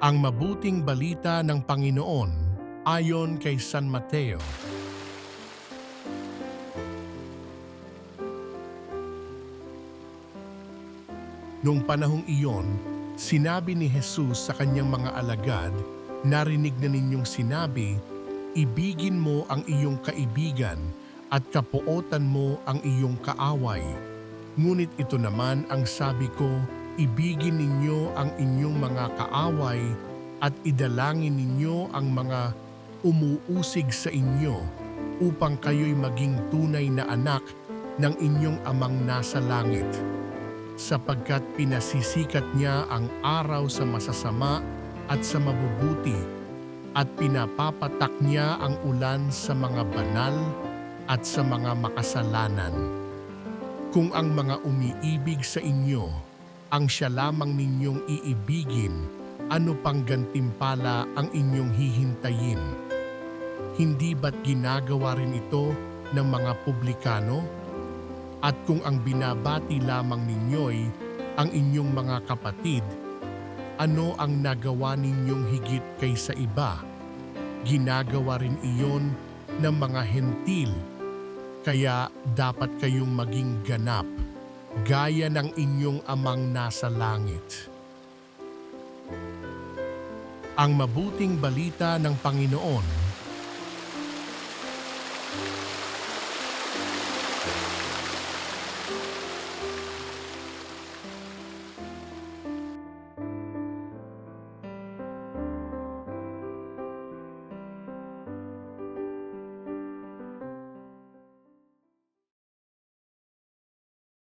Ang mabuting balita ng Panginoon ayon kay San Mateo. Noong panahong iyon, sinabi ni Jesus sa kanyang mga alagad, "Narinig na ninyong sinabi, ibigin mo ang iyong kaibigan at kapuotan mo ang iyong kaaway. Ngunit ito naman ang sabi ko, ibigin ninyo ang inyong mga kaaway at idalangin ninyo ang mga umuusig sa inyo upang kayo'y maging tunay na anak ng inyong amang nasa langit. Sapagkat pinasisikat niya ang araw sa masasama at sa mabubuti at pinapapatak niya ang ulan sa mga banal at sa mga makasalanan. Kung ang mga umiibig sa inyo ang siya lamang ninyong iibigin, ano pang gantimpala ang inyong hihintayin? Hindi ba't ginagawa rin ito ng mga publikano? At kung ang binabati lamang ninyo'y ang inyong mga kapatid, ano ang nagawa ninyong higit kaysa iba? Ginagawa rin iyon ng mga hentil. Kaya dapat kayong maging ganap, gaya ng inyong amang nasa langit." Ang mabuting balita ng Panginoon